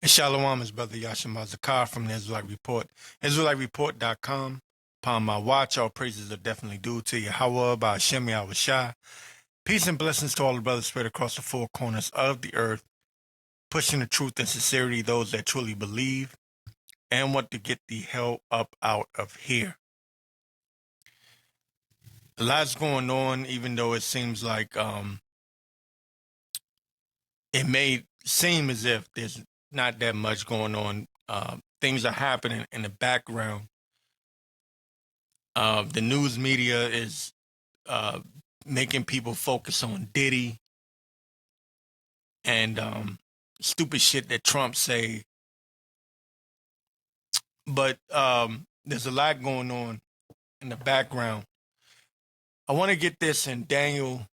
And Shalom is Brother Yashima Zakar from the Israelite Report. IsraeliteReport.com. Upon my watch, all praises are definitely due to Yahawashi by Hashem Yahawashi. Peace and blessings to all the brothers spread across the four corners of the earth, pushing the truth and sincerity, those that truly believe and want to get the hell up out of here. A lot's going on, even though it seems like it may seem as if there's not that much going on. Things are happening in the background. The news media is making people focus on Diddy and stupid shit that Trump say. But there's a lot going on in the background. I want to get this in Daniel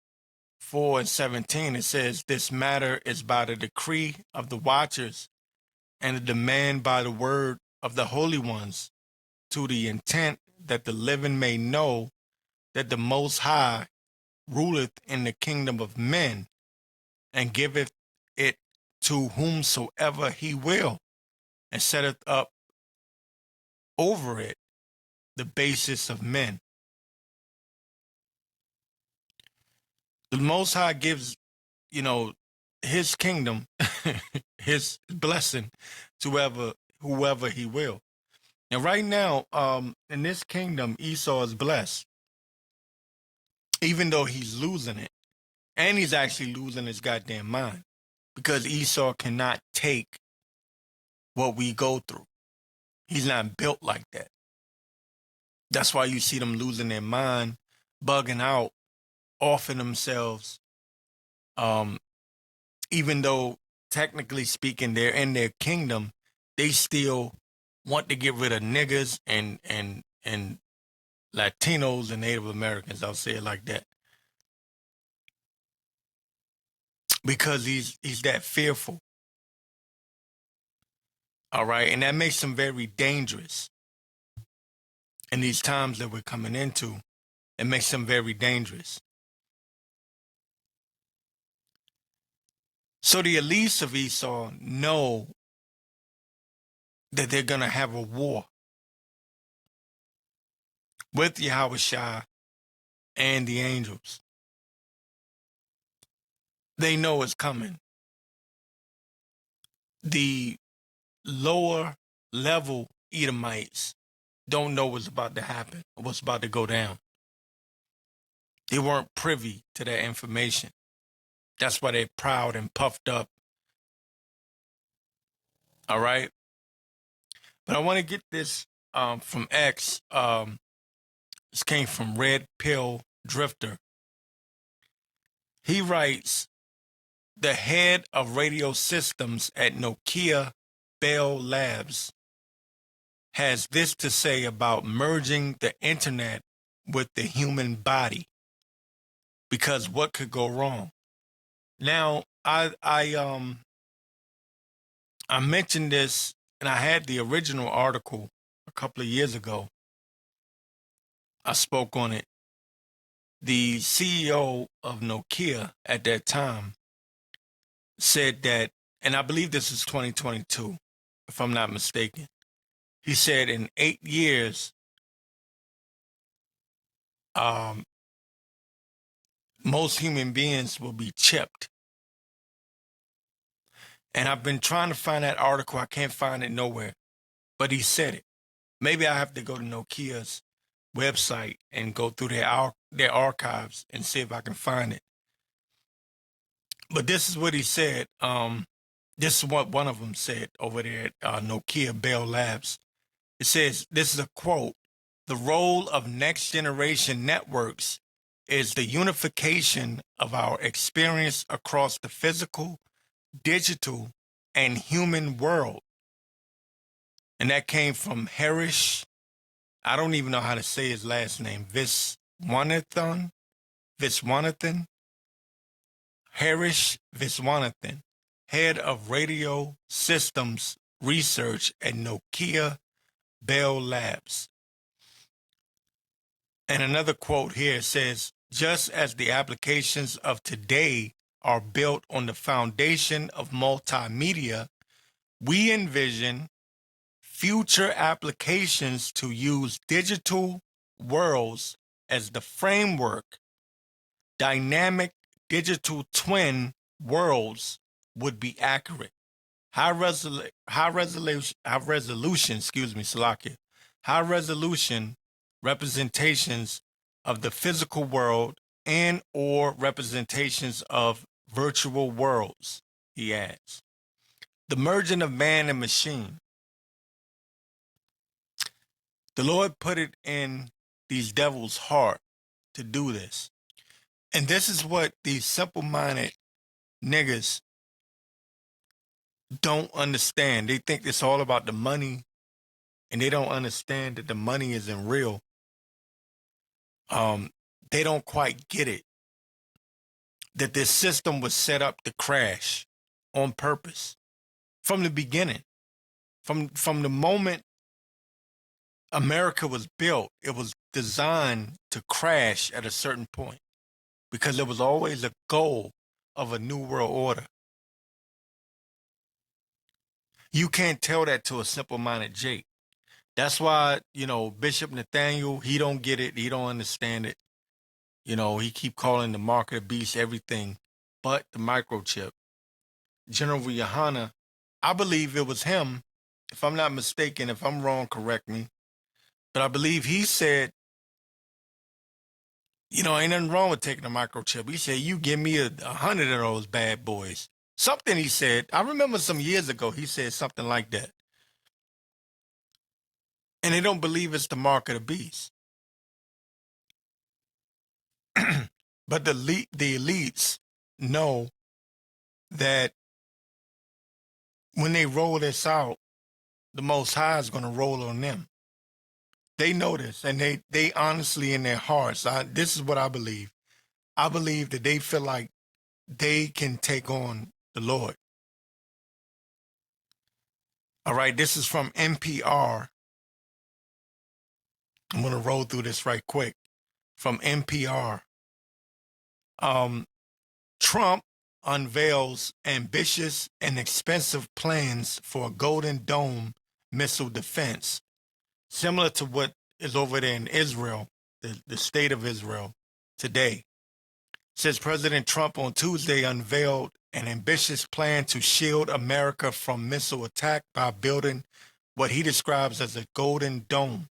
4:17. It says, "This matter is by the decree of the watchers and the demand by the word of the holy ones, to the intent that the living may know that the Most High ruleth in the kingdom of men, and giveth it to whomsoever he will, and setteth up over it the basis of men." The Most High gives, his kingdom, his blessing to whoever he will. And right now, in this kingdom, Esau is blessed, even though he's losing it. And he's actually losing his goddamn mind, because Esau cannot take what we go through. He's not built like that. That's why you see them losing their mind, bugging out, offing themselves. Even though, technically speaking, they're in their kingdom, they still want to get rid of niggas and Latinos and Native Americans. I'll say it like that. Because he's that fearful. All right. And that makes him very dangerous. In these times that we're coming into, it makes him very dangerous. So the elites of Esau know that they're going to have a war with Yahawashi and the angels. They know it's coming. The lower level Edomites don't know what's about to happen, or what's about to go down. They weren't privy to that information. That's why they're proud and puffed up. All right? But I want to get this from X. This came from Red Pill Drifter. He writes, "The head of radio systems at Nokia Bell Labs has this to say about merging the internet with the human body, because what could go wrong?" Now, I mentioned this, and I had the original article a couple of years ago. I spoke on it. The CEO of Nokia at that time said that, and I believe this is 2022, if I'm not mistaken. He said in 8 years, most human beings will be chipped. And I've been trying to find that article. I can't find it nowhere. But he said it. Maybe I have to go to Nokia's website and go through their archives and see if I can find it. But this is what he said. This is what one of them said over there at Nokia Bell Labs. It says, this is a quote: "The role of next generation networks is the unification of our experience across the physical, digital, and human world." And that came from Harish. I don't even know how to say his last name. Viswanathan. Harish Viswanathan, head of radio systems research at Nokia Bell Labs. And another quote here says, "Just as the applications of today are built on the foundation of multimedia, We envision future applications to use digital worlds as the framework. Dynamic digital twin worlds would be accurate. High resolution, Salakia. High resolution representations of the physical world and or representations of virtual worlds, he adds. The merging of man and machine. The Lord put it in these devils' heart to do this. And this is what these simple-minded niggas don't understand. They think it's all about the money, and they don't understand that the money isn't real. They don't quite get it. That this system was set up to crash on purpose from the beginning. From the moment America was built, it was designed to crash at a certain point because there was always a goal of a new world order. You can't tell that to a simple-minded Jake. That's why, Bishop Nathaniel, he don't get it. He don't understand it. He keep calling the mark of the beast everything but the microchip. General Yahanna, I believe it was him. If I'm not mistaken, if I'm wrong, correct me. But I believe he said, ain't nothing wrong with taking a microchip. He said, you give me 100 of those bad boys. Something he said. I remember some years ago, he said something like that. And they don't believe it's the mark of the beast. But the elites know that when they roll this out, the Most High is going to roll on them. They know this, and they honestly in their hearts, this is what I believe. I believe that they feel like they can take on the Lord. All right, this is from NPR. I'm going to roll through this right quick. From NPR. Trump unveils ambitious and expensive plans for a Golden Dome missile defense, similar to what is over there in Israel, the state of Israel today. Says President Trump on Tuesday unveiled an ambitious plan to shield America from missile attack by building what he describes as a Golden Dome.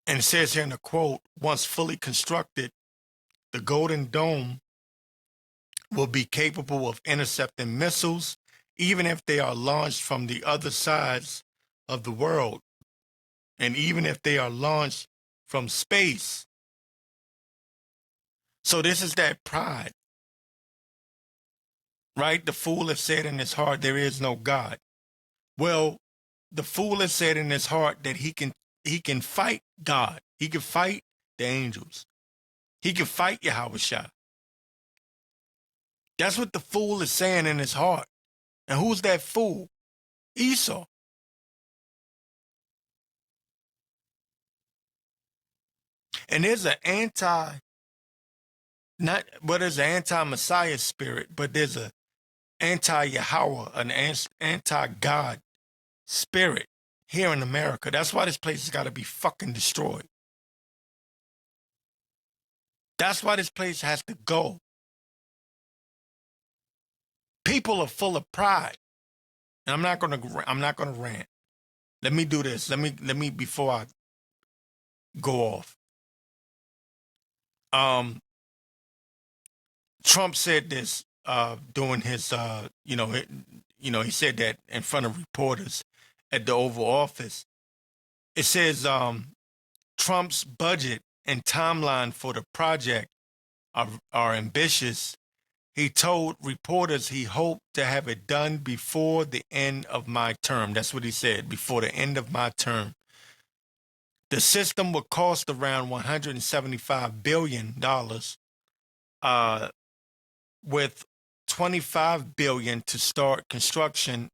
And it says here in the quote, once fully constructed, the Golden Dome will be capable of intercepting missiles, even if they are launched from the other sides of the world, and even if they are launched from space. So this is that pride, right? The fool has said in his heart, there is no God. Well, the fool has said in his heart that he can fight God. He can fight the angels. He can fight Yahawashi. That's what the fool is saying in his heart. And who's that fool? Esau. And there's an there's an anti-Messiah spirit, but there's an anti-Yahweh, an anti-God spirit here in America. That's why this place has got to be fucking destroyed. That's why this place has to go. People are full of pride. And I'm not gonna rant. Let me do this. Let me before I go off. Trump said this during his he said that in front of reporters at the Oval Office. It says Trump's budget and timeline for the project are ambitious. He told reporters he hoped to have it done before the end of my term. That's what he said, before the end of my term. The system would cost around $175 billion, with $25 billion to start construction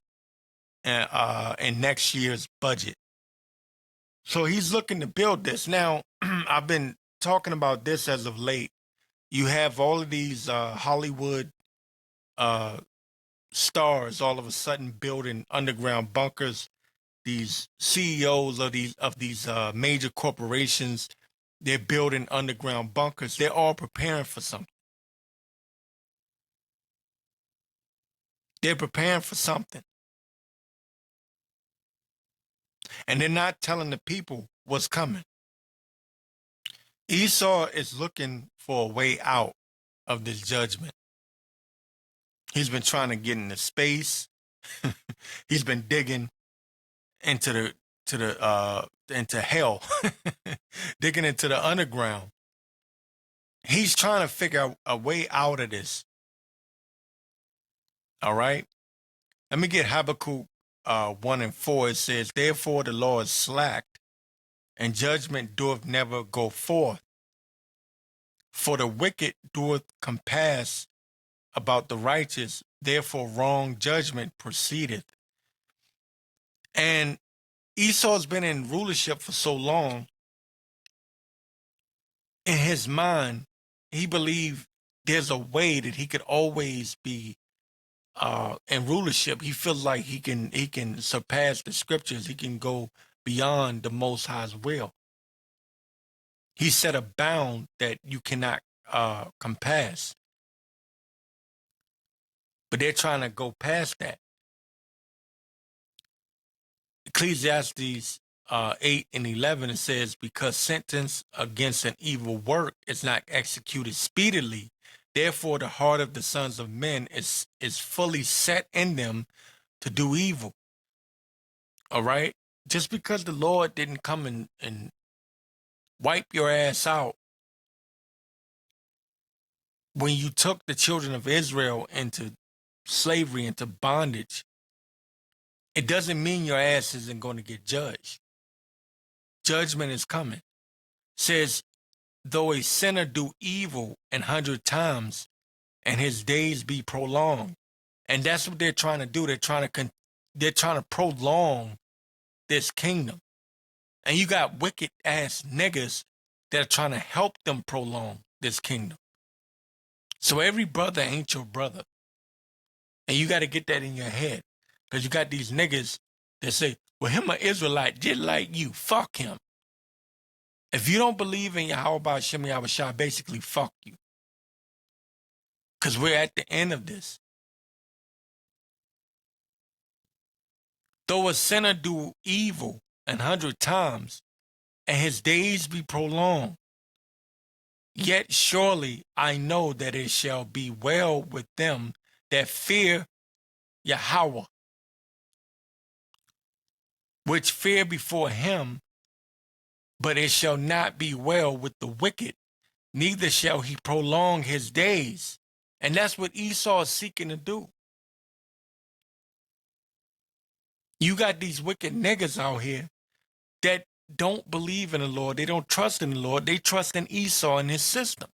in next year's budget. So he's looking to build this. Now, I've been talking about this as of late. You have all of these Hollywood stars all of a sudden building underground bunkers. These CEOs of these major corporations, they're building underground bunkers. They're all preparing for something. They're preparing for something. And they're not telling the people what's coming. Esau is looking for a way out of this judgment. He's been trying to get into space. He's been digging into into hell, digging into the underground. He's trying to figure out a way out of this. All right. Let me get Habakkuk 1:4. It says, "Therefore the Lord slacked, and judgment doeth never go forth. For the wicked doeth compass about the righteous, therefore wrong judgment proceedeth." And Esau's been in rulership for so long. In his mind, he believed there's a way that he could always be in rulership. He feels like he can surpass the scriptures. He can go beyond the Most High's will. He set a bound that you cannot compass. But they're trying to go past that. Ecclesiastes 8:11, it says, "Because sentence against an evil work is not executed speedily, therefore the heart of the sons of men is fully set in them to do evil." All right? Just because the Lord didn't come and wipe your ass out when you took the children of Israel into slavery, into bondage, it doesn't mean your ass isn't going to get judged. Judgment is coming. It says, "Though a sinner do evil 100 times, and his days be prolonged." And that's what they're trying to do. They're trying to prolong this kingdom. And you got wicked ass niggas that are trying to help them prolong this kingdom. So every brother ain't your brother. And you got to get that in your head. Because you got these niggas that say, "Well, him an Israelite just like you. Fuck him." If you don't believe in Yahawashi, Yahawashi, basically fuck you. Because we're at the end of this. "Though a sinner do evil 100 times, and his days be prolonged, yet surely I know that it shall be well with them that fear Yahweh, which fear before him, but it shall not be well with the wicked, neither shall he prolong his days." And that's what Esau is seeking to do. You got these wicked niggas out here that don't believe in the Lord. They don't trust in the Lord. They trust in Esau and his system.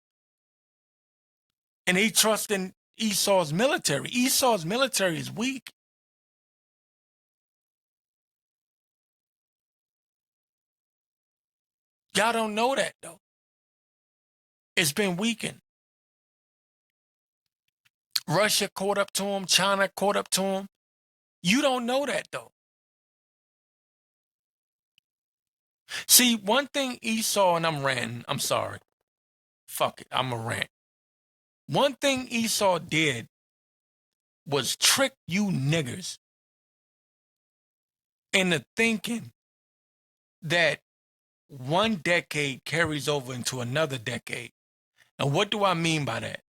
And they trust in Esau's military. Esau's military is weak. Y'all don't know that, though. It's been weakened. Russia caught up to him. China caught up to him. You don't know that, though. See, one thing Esau, and I'm ranting, I'm sorry. Fuck it, I'm a rant. One thing Esau did was trick you niggers into thinking that one decade carries over into another decade. And what do I mean by that?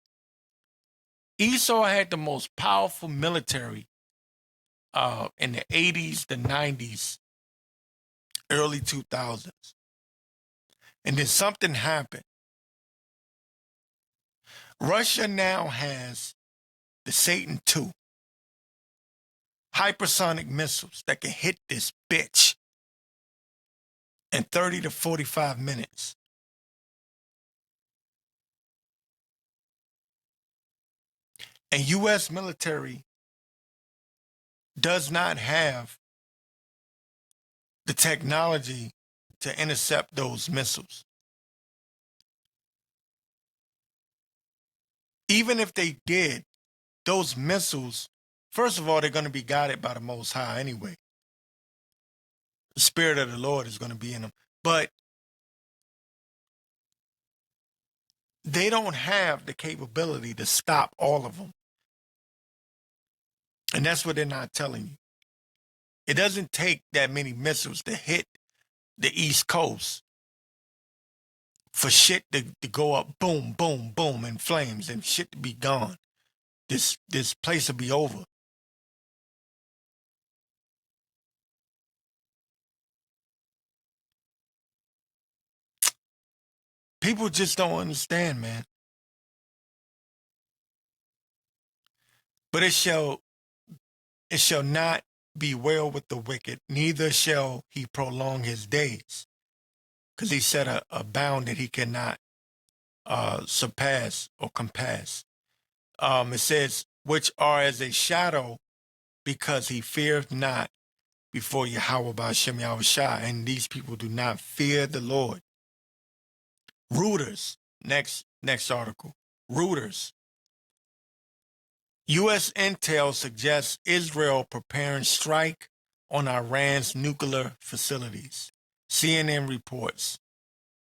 Esau had the most powerful military in the 80s, the 90s, early 2000s. And then something happened. Russia now has the Satan II, hypersonic missiles that can hit this bitch in 30 to 45 minutes. And U.S. military does not have the technology to intercept those missiles. Even if they did, those missiles First of all, they're going to be guided by the Most High anyway. The Spirit of the Lord is going to be in them. But they don't have the capability to stop all of them. And that's what they're not telling you. It doesn't take that many missiles to hit the East Coast for shit to go up, boom, boom, boom, in flames, and shit to be gone. This place will be over. People just don't understand, man. But it shall not be well with the wicked, neither shall he prolong his days. Because he set a bound that he cannot surpass or compass. It says, which are as a shadow, because he feareth not before Yahawashi, and these people do not fear the Lord. Rooters, next article. Rooters. U.S. intel suggests Israel preparing strike on Iran's nuclear facilities. CNN reports.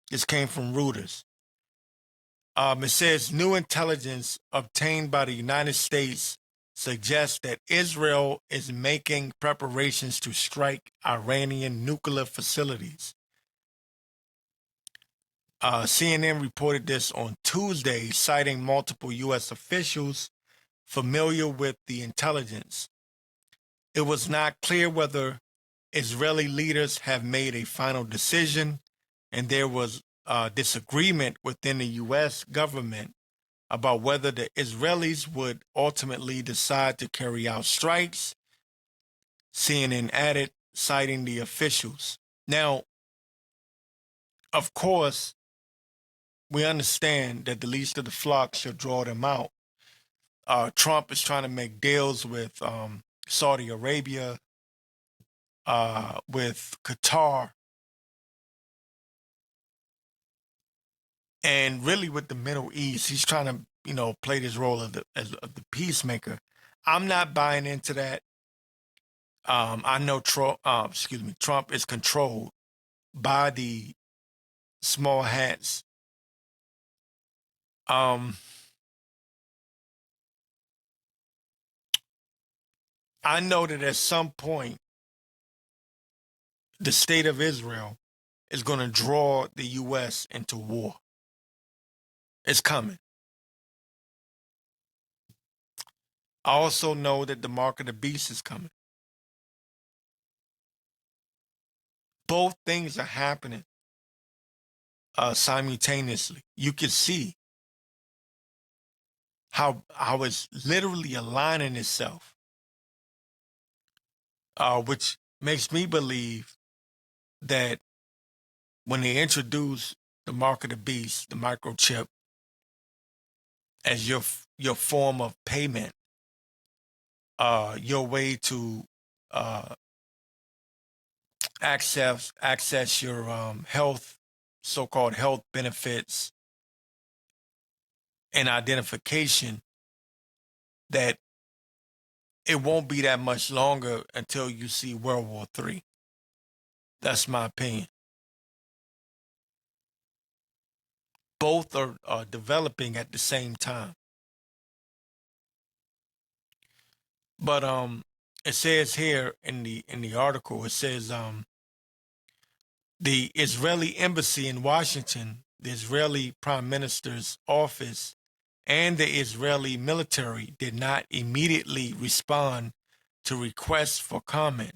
This came from Reuters. It says new intelligence obtained by the United States suggests that Israel is making preparations to strike Iranian nuclear facilities. CNN reported this on Tuesday, citing multiple U.S. officials familiar with the intelligence. It was not clear whether Israeli leaders have made a final decision, and there was disagreement within the U.S. government about whether the Israelis would ultimately decide to carry out strikes, CNN added, citing the officials. Now, of course, we understand that the least of the flock shall draw them out. Trump is trying to make deals with Saudi Arabia, with Qatar, and really with the Middle East. He's trying to, play this role of the peacemaker. I'm not buying into that. I know Trump is controlled by the small hats. I know that at some point, the state of Israel is going to draw the U.S. into war. It's coming. I also know that the mark of the beast is coming. Both things are happening simultaneously. You can see how it's literally aligning itself, which makes me believe that when they introduce the mark of the beast, the microchip, as your form of payment, your way to access your health, so-called health benefits and identification, that it won't be that much longer until you see World War III. That's my opinion. Both are developing at the same time. But it says here in the article, it says the Israeli embassy in Washington, the Israeli Prime Minister's office, and the Israeli military did not immediately respond to requests for comment.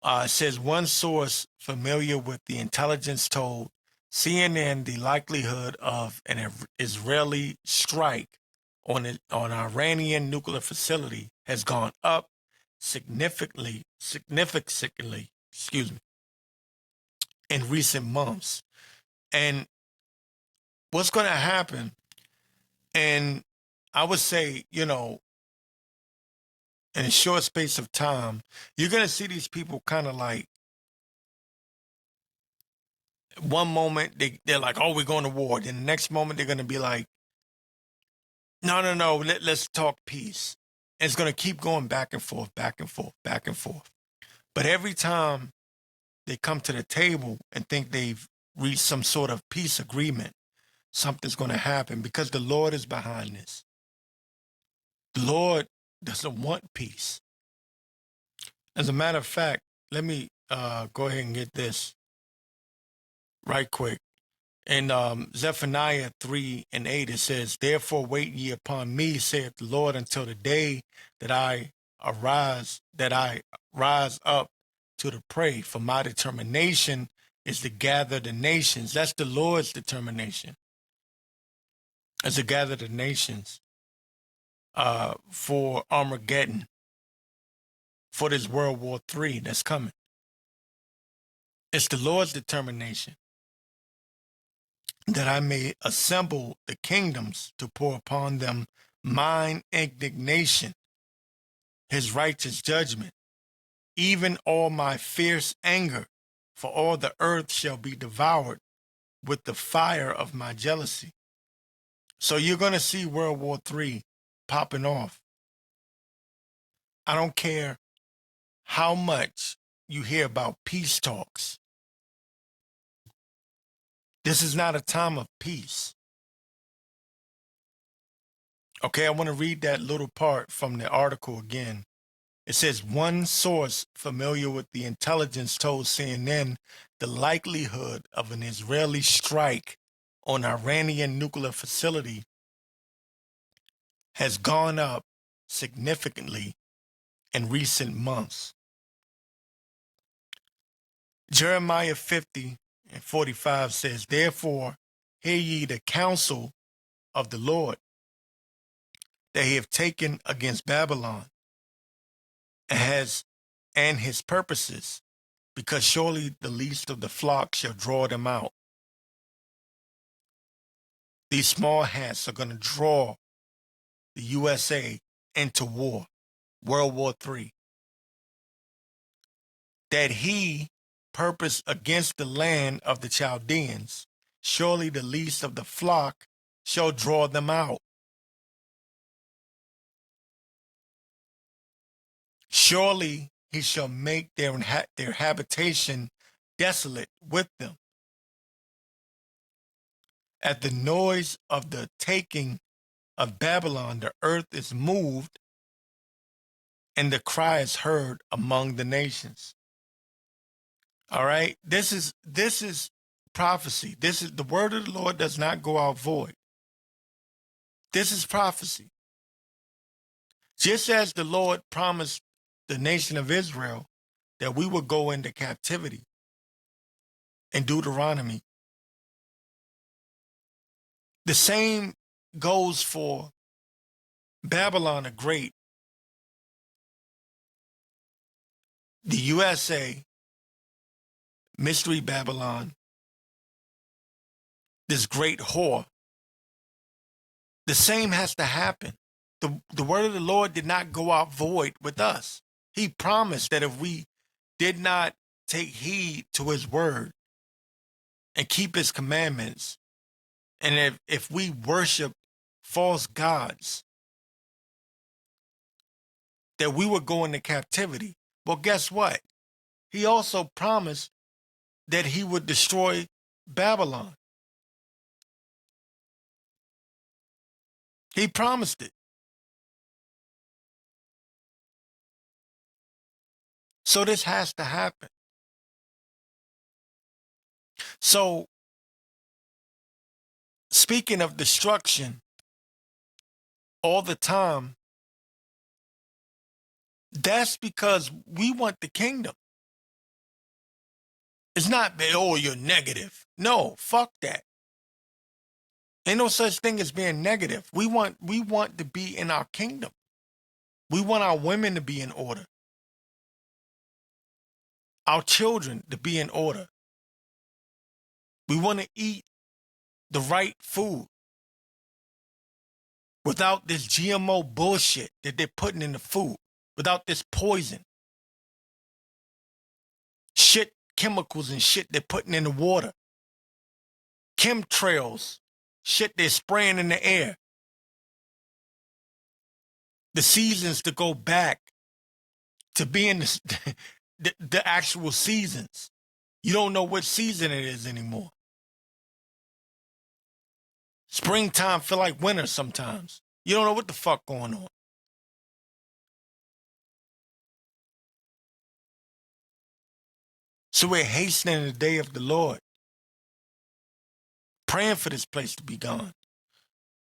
It says one source familiar with the intelligence told CNN the likelihood of an Israeli strike on an Iranian nuclear facility has gone up significantly, in recent months. And what's going to happen, and I would say, in a short space of time, you're going to see these people kind of like, one moment they're like, oh, we're going to war. Then the next moment they're going to be like, no, let's talk peace. And it's going to keep going back and forth, back and forth, back and forth. But every time they come to the table and think they've reached some sort of peace agreement, something's going to happen because the Lord is behind this. The Lord doesn't want peace. As a matter of fact, let me go ahead and get this right quick. In Zephaniah 3:8, it says, "Therefore wait ye upon me, saith the Lord, until the day that I rise up to the prey. For my determination is to gather the nations." That's the Lord's determination, is to gather the nations for Armageddon, for this World War III that's coming. It's the Lord's determination that I may assemble the kingdoms to pour upon them mine indignation, his righteous judgment, even all my fierce anger, for all the earth shall be devoured with the fire of my jealousy. So you're going to see World War III popping off. I don't care how much you hear about peace talks. This is not a time of peace. Okay, I want to read that little part from the article again. It says, one source familiar with the intelligence told CNN the likelihood of an Israeli strike on Iranian nuclear facility has gone up significantly in recent months. Jeremiah 50:45 says, "Therefore, hear ye the counsel of the Lord that he have taken against Babylon and his purposes, because surely the least of the flock shall draw them out." These small hats are going to draw the USA into war, World War III. That he purposed against the land of the Chaldeans, surely the least of the flock shall draw them out. Surely he shall make their habitation desolate with them. At the noise of the taking of Babylon, the earth is moved, and the cry is heard among the nations. All right, this is prophecy. This is the word of the Lord does not go out void. This is prophecy. Just as the Lord promised the nation of Israel that we would go into captivity in Deuteronomy, the same goes for Babylon the Great, the USA, Mystery Babylon, this great whore. The same has to happen. The word of the Lord did not go out void with us. He promised that if we did not take heed to his word and keep his commandments, and if we worship false gods, that we would go into captivity. Well, guess what? He also promised that he would destroy Babylon. He promised it. So this has to happen. So, speaking of destruction all the time, that's because we want the kingdom. It's not that, oh, you're negative. No, fuck that. Ain't no such thing as being negative. We want to be in our kingdom. We want our women to be in order. Our children to be in order. We want to eat the right food without this GMO bullshit that they're putting in the food, without this poison. Shit, chemicals and shit they're putting in the water. Chemtrails, shit they're spraying in the air. the seasons to go back to being the actual seasons. You don't know what season it is anymore. Springtime feel like winter sometimes. You don't know what the fuck going on. So we're hastening the day of the Lord, praying for this place to be gone.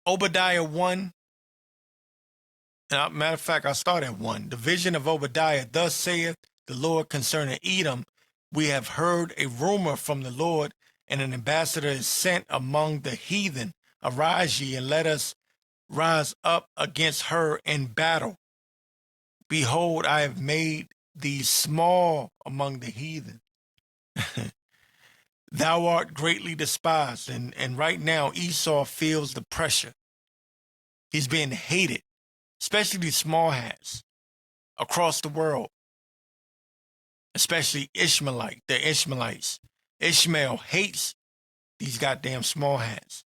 Obadiah 1, and matter of fact, I'll start at 1. The vision of Obadiah, thus saith the Lord concerning Edom, we have heard a rumor from the Lord, and an ambassador is sent among the heathen. Arise ye, and let us rise up against her in battle. Behold, I have made thee small among the heathen. Thou art greatly despised. And right now, Esau feels the pressure. He's being hated, especially these small hats across the world, especially the Ishmaelites. Ishmael hates these goddamn small hats.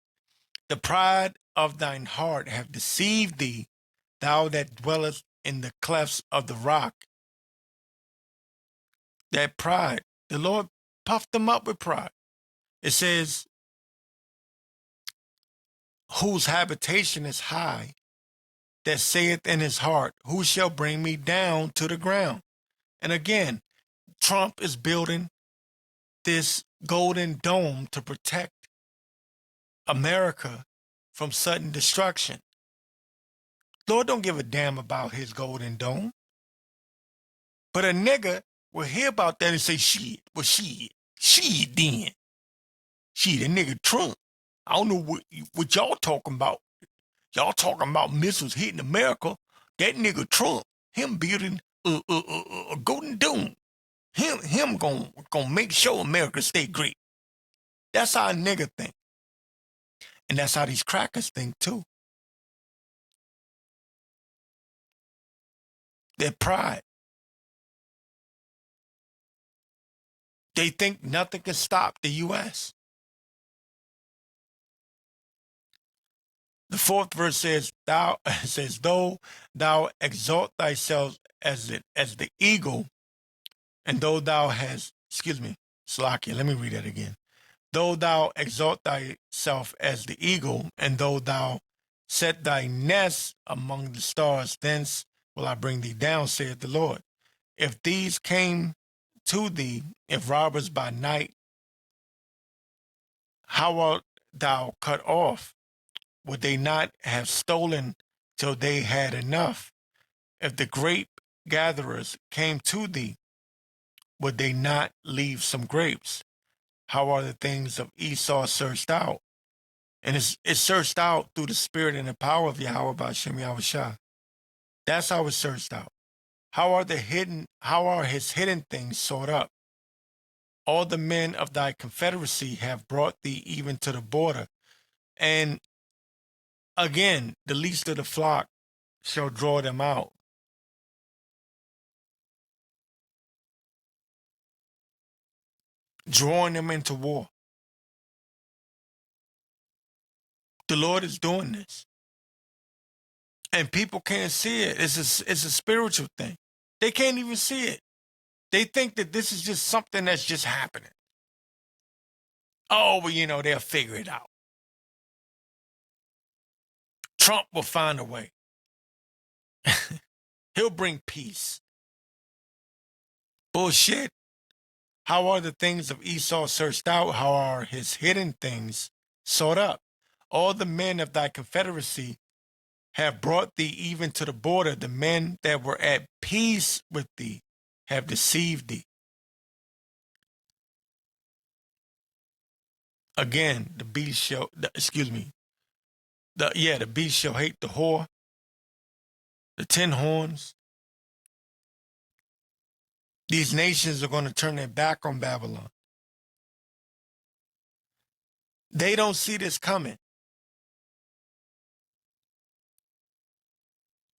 The pride of thine heart have deceived thee, thou that dwellest in the clefts of the rock. That pride, the Lord puffed them up with pride. It says, whose habitation is high, that saith in his heart, who shall bring me down to the ground? And again, Trump is building this golden dome to protect America from sudden destruction. Lord don't give a damn about his golden dome. But a nigga will hear about that and say, shit, well, shit then. Shit, that nigga Trump. I don't know what y'all talking about. Y'all talking about missiles hitting America. That nigga Trump, him building a golden dome. Him gonna make sure America stay great. That's how a nigga think. And that's how these crackers think too. Their pride. They think nothing can stop the U.S. The 4th verse says, though thou exalt thyself as the eagle, and though thou hast, Slakia, let me read that again. Though thou exalt thyself as the eagle, and though thou set thy nest among the stars, thence will I bring thee down, saith the Lord. If these came to thee, if robbers by night, how art thou cut off? Would they not have stolen till they had enough? If the grape gatherers came to thee, would they not leave some grapes? How are the things of Esau searched out? And it's searched out through the spirit and the power of Yahawashi. That's how it's searched out. How are his hidden things sought up? All the men of thy confederacy have brought thee even to the border. And again, the least of the flock shall draw them out. Drawing them into war. The Lord is doing this. And people can't see it. It's a spiritual thing. They can't even see it. They think that this is just something that's just happening. Oh, well, they'll figure it out. Trump will find a way. He'll bring peace. Bullshit. How are the things of Esau searched out? How are his hidden things sought up? All the men of thy confederacy have brought thee even to the border. The men that were at peace with thee have deceived thee. Again, the beast shall hate the whore, the 10 horns. These nations are going to turn their back on Babylon. They don't see this coming.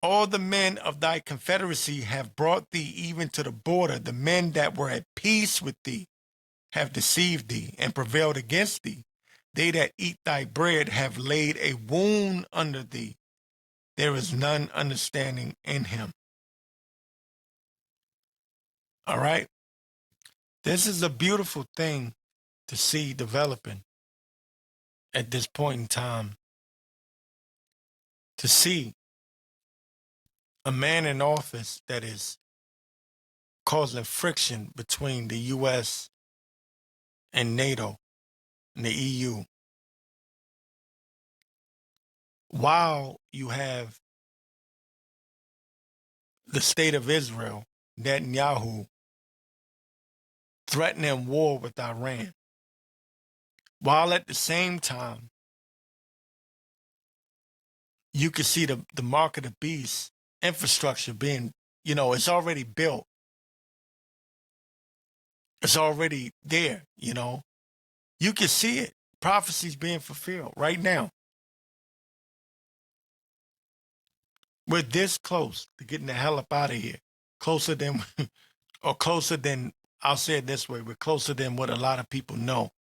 All the men of thy confederacy have brought thee even to the border. The men that were at peace with thee have deceived thee and prevailed against thee. They that eat thy bread have laid a wound under thee. There is none understanding in him. All right? This is a beautiful thing to see developing at this point in time. To see a man in office that is causing friction between the U.S. and NATO and the EU, while you have the state of Israel, Netanyahu, threatening war with Iran, while at the same time you can see the mark of the beast infrastructure being, it's already built. It's already there, You can see it. Prophecies being fulfilled right now. We're this close to getting the hell up out of here. Closer than, or closer than, I'll say it this way, we're closer than what a lot of people know.